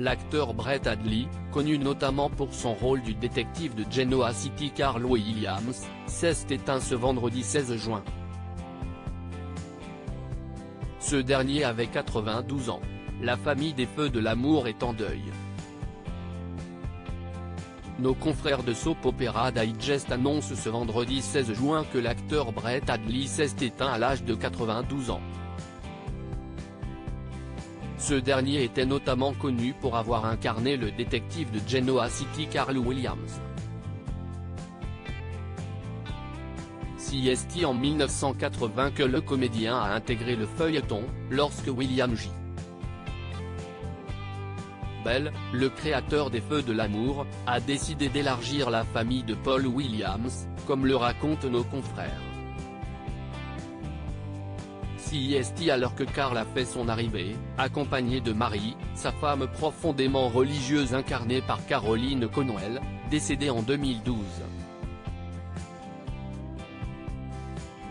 L'acteur Brett Hadley, connu notamment pour son rôle du détective de Genoa City Carl Williams, s'est éteint ce vendredi 16 juin. Ce dernier avait 92 ans. La famille des Feux de l'amour est en deuil. Nos confrères de Soap Opera Digest annoncent ce vendredi 16 juin que l'acteur Brett Hadley s'est éteint à l'âge de 92 ans. Ce dernier était notamment connu pour avoir incarné le détective de Genoa City Carl Williams. C'est en 1980 que le comédien a intégré le feuilleton, lorsque William J. Bell, le créateur des Feux de l'amour, a décidé d'élargir la famille de Paul Williams, comme le racontent nos confrères. C'est alors que Carl a fait son arrivée, accompagné de Mary, sa femme profondément religieuse incarnée par Caroline Conwell, décédée en 2012.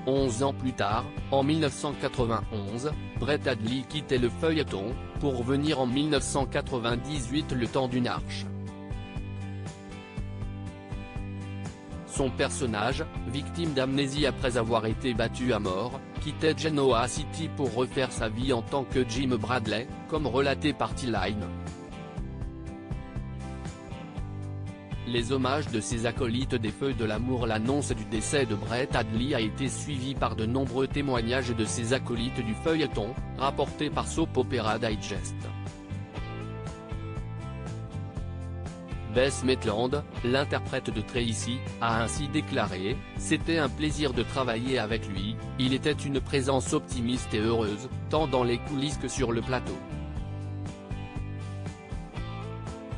11 ans plus tard, en 1991, Brett Hadley quittait le feuilleton, pour venir en 1998 le temps d'une arche. Son personnage, victime d'amnésie après avoir été battu à mort, quittait Genoa City pour refaire sa vie en tant que Jim Bradley, comme relaté par T-Line. Les hommages de ses acolytes des Feux de l'amour. L'annonce du décès de Brett Hadley a été suivie par de nombreux témoignages de ses acolytes du feuilleton, rapportés par Soap Opera Digest. Bess Maitland, l'interprète de Tracy, a ainsi déclaré « C'était un plaisir de travailler avec lui, il était une présence optimiste et heureuse, tant dans les coulisses que sur le plateau.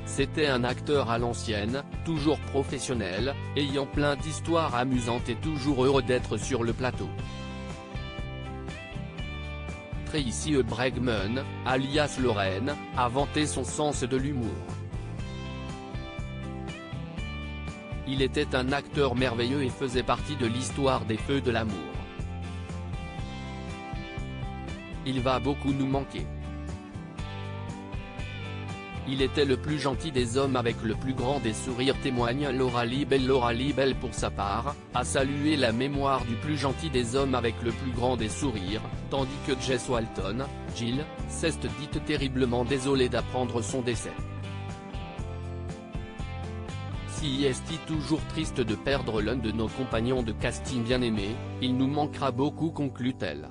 C'était un acteur à l'ancienne, toujours professionnel, ayant plein d'histoires amusantes et toujours heureux d'être sur le plateau. » Tracy Bregman, alias Lorraine, a vanté son sens de l'humour. Il était un acteur merveilleux et faisait partie de l'histoire des Feux de l'amour. Il va beaucoup nous manquer. Il était le plus gentil des hommes avec le plus grand des sourires, témoigne Laura Lee Bell. Laura Lee Bell pour sa part, a salué la mémoire du plus gentil des hommes avec le plus grand des sourires, tandis que Jess Walton, Jill, s'est dite terriblement désolée d'apprendre son décès. C'est toujours triste de perdre l'un de nos compagnons de casting bien-aimés, il nous manquera beaucoup, conclut-elle.